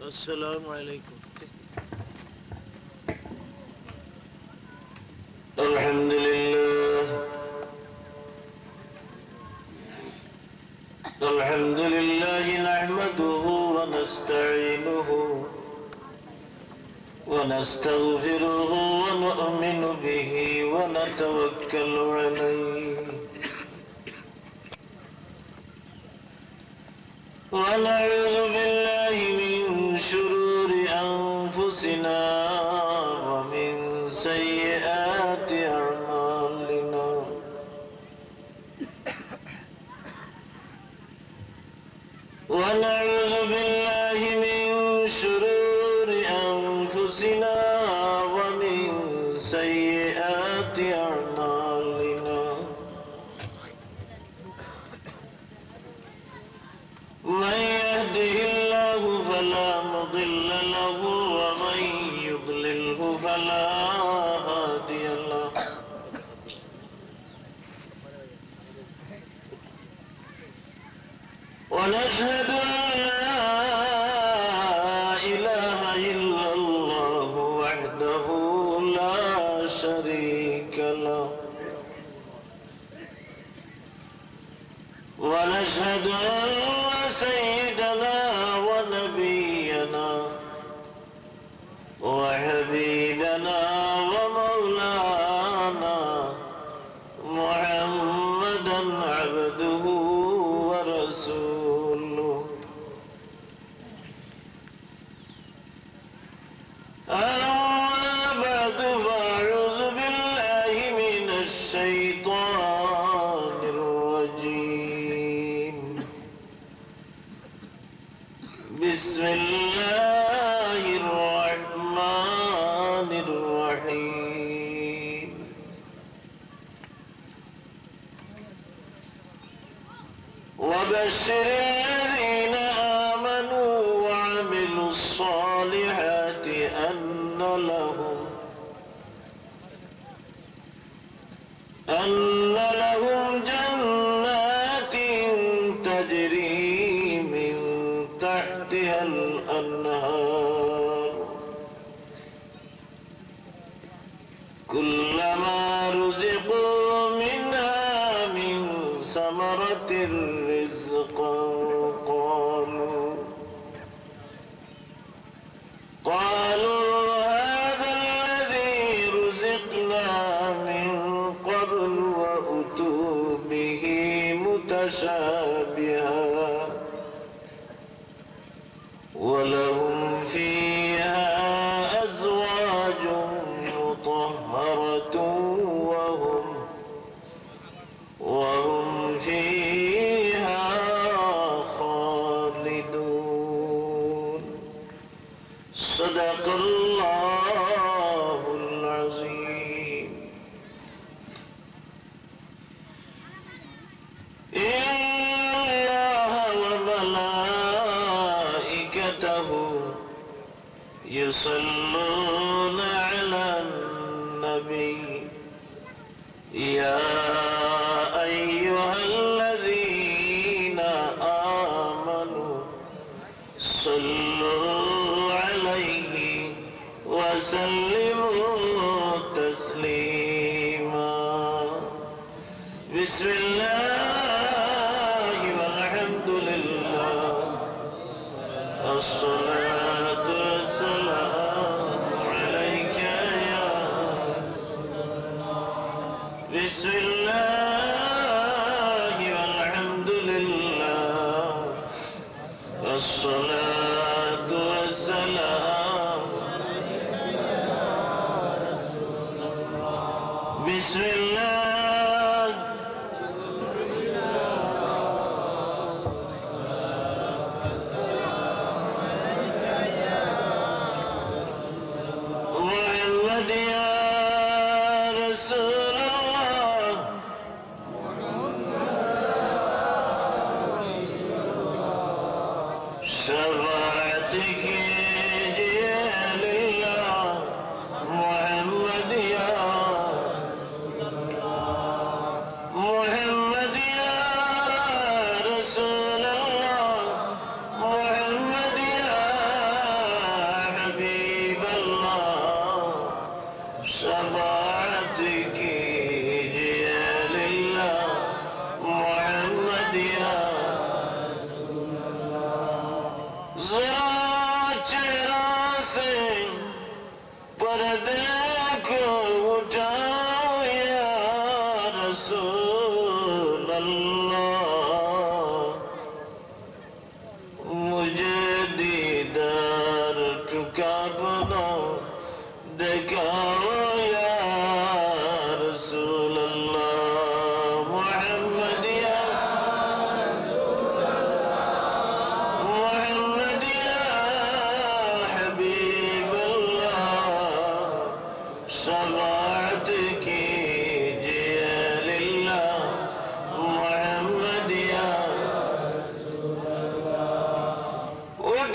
السلام عليكم. الحمد لله نحمده ونستعينه ونستغفره ونؤمن به ونتوكل عليه ونعوذ بالله من شرور أنفسنا ومن سيئات أعمالنا ونعوذ بالله من شرور أنفسنا ومن سيئات أعمالنا من يهده الله فلا مضل له ومن يضلله فلا هادي له ونشهد أن لا إله إلا الله وحده لا شريك له ونشهد أن سيدنا ونبينا وحبيبنا ومولانا محمدا عبده ورسوله أما بعد فأعوذ بالله من الشيطان الرجيم بسم الله الرحمن الرحيم وبشر الذين آمنوا وعملوا الصالحات أن لهم جنات تجري من تحتها الأنهار كلما رزقوا منها من ثمرة رزقا قالوا هذا الذي رزقنا من قبل وأتوا به متشابها ولهم فيها أزواج مطهرة وهم فيها خالدون صدق الله العظيم إن الله وملائكته يصلون على النبي يا أيها الذين آمنوا صلوا عليه وسلموا تسليما بسم الله والحمد لله الصلاة والسلام عليك يا بسم الله والحمد لله الصلاة والسلام بسم الله محمد يا رسول الله شفاعتك يا لله محمد يا محمد يا رسول الله محمد يا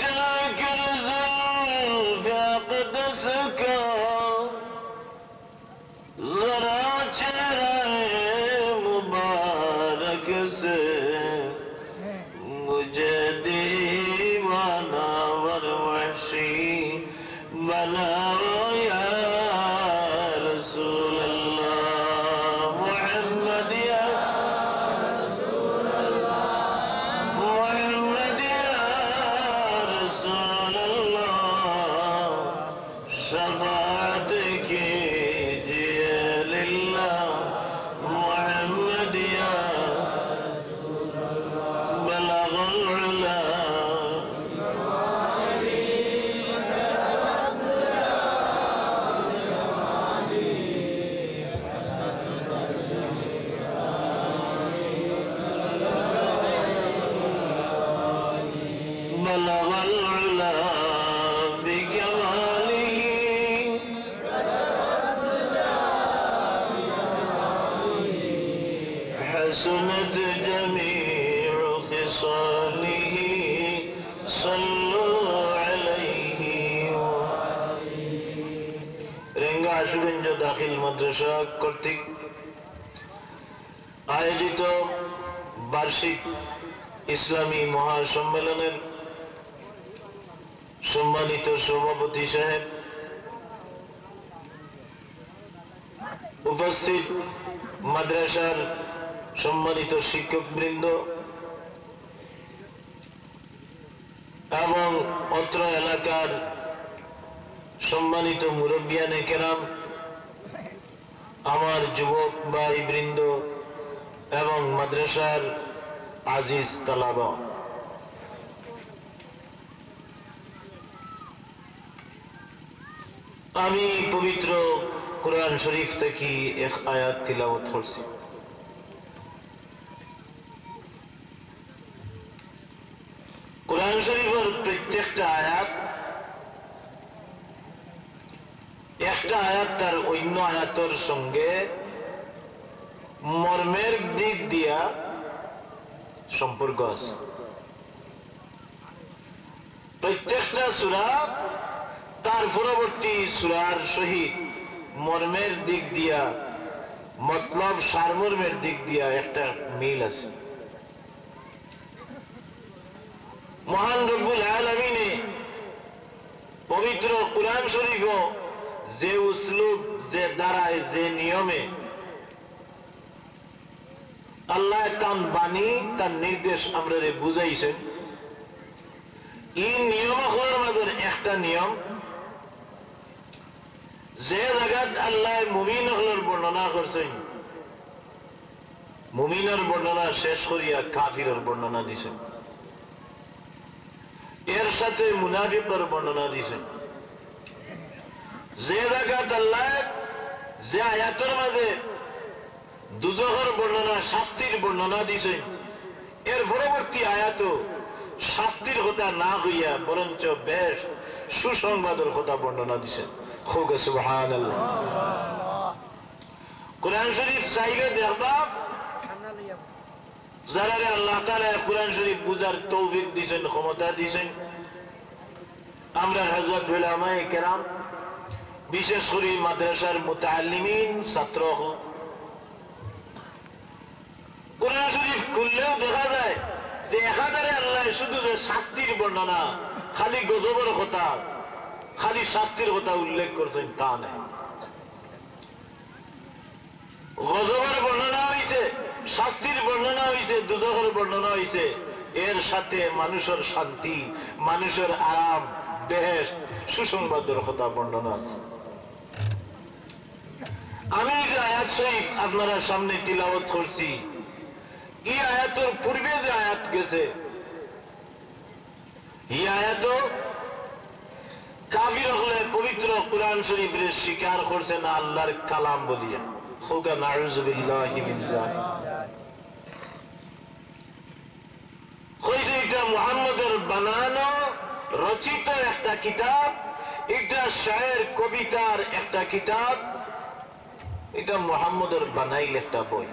जाकर जुल्फ़े अक़दस का ज़रा चेहरे मुबारक से मुझे दीवाना वर वहशी बनाओ या रसूल अल्लाह मोहम्मद या मोहम्मद या रसूल अल्लाह शफ़ाअत कीजिए लिल्लाह मोहम्मद या बलगल उला بلغ العلا بكماله حسنت جميع خصاله صلوا عليه রেঙ্গা আশুগঞ্জ দাখিল মাদ্রাসা কর্তৃক আয়োজিত বার্ষিক ইসলামী মহাসম্মেলনের সম্মানিত সভাপতি সাহেব, উপস্থিত মাদ্রাসার সম্মানিত শিক্ষকবৃন্দ এবং অত্র এলাকার সম্মানিত মুরব্বিয়ানে কেরাম, আমার যুবক ভাই বৃন্দ এবং মাদ্রাসার আজিজ তালাবা, আমি পবিত্র কুরআন শরীফ থেকে এক আয়াত তিলাওয়াত করছি। কুরআন শরীফের প্রত্যেকটা আয়াত একটা আয়াত তার অন্য আয়াতের সঙ্গে মর্মের দিক দিয়া সম্পর্ক আছে। প্রত্যেকটা সূরা তার পরবর্তী সূরার সহিত মর্মের দিক দিয়া, মতলব সারমর্মের দিক দিয়া একটা মিল আছে। মহান রব্বুল আলামিনে পবিত্র কুরআন শরীফ যে উসলুব, যে ধারায়, যে নিয়মে আল্লাহ কান বাণী তার নির্দেশ আমরা বুঝাইছেন, এই নিয়ম আমাদের একটা নিয়ম, যে জায়গাত আল্লাহ মুমিন হলের বর্ণনা করছেন, মুমিনের বর্ণনা শেষ করিয়া কাফিরের বর্ণনা দিছেন, এর সাথে মুনাফিকের বর্ণনা দিছেন। যে জায়গাত আল্লাহ যে আয়াতের মাঝে দুজখের বর্ণনা, শাস্তির বর্ণনা দিছেন, এর পরবর্তী আয়াত শাস্তির কথা না হইয়া বরঞ্চ বেশ সুসংবাদের কথা বর্ণনা দিছেন। খুব সুবহানাল্লাহ। কুরআন শরীফ চাইলে দেখবা যারা আল্লাহ তাআলা কুরআন শরীফ বুঝার তৌফিক দিছেন, ক্ষমতা দিছেন, আমরা হযরত উলামায়ে কেরাম, বিশেষ করে মাদ্রাসার মুতাআল্লিমিন ছাত্র, কুরআন শরীফ খুললেও দেখা যায় যে একাধারে আল্লাহ শুধু যে শাস্তির বর্ণনা, খালি গজবের কথা, খালি শাস্তির কথা উল্লেখ করছেন তা নয়। গজবের বর্ণনা হয়েছে, শাস্তির বর্ণনা হয়েছে, দুজখের বর্ণনা হয়েছে, এর সাথে মানুষের শান্তি, মানুষের আরাম, বেহেশত, সুসংবাদের কথা বর্ণনা আছে। আমি যে আয়াত শরীফ আপনারা সামনে তিলাওয়াত করছি, এই আয়াতের পূর্বে যে আয়াত গেছে, এই আয়াত কাফির হলে পবিত্র কুরআন শরীফের স্বীকার করছে না আল্লাহর কালাম বলিয়া। খুগা নাউযু বিল্লাহি মিন যালিক। কইছে এটা মুহাম্মদের বানানো রচিত একটা কিতাব, এটা শায়ের কবিতার একটা কিতাব, এটা মুহাম্মদের বানাইল একটা বই।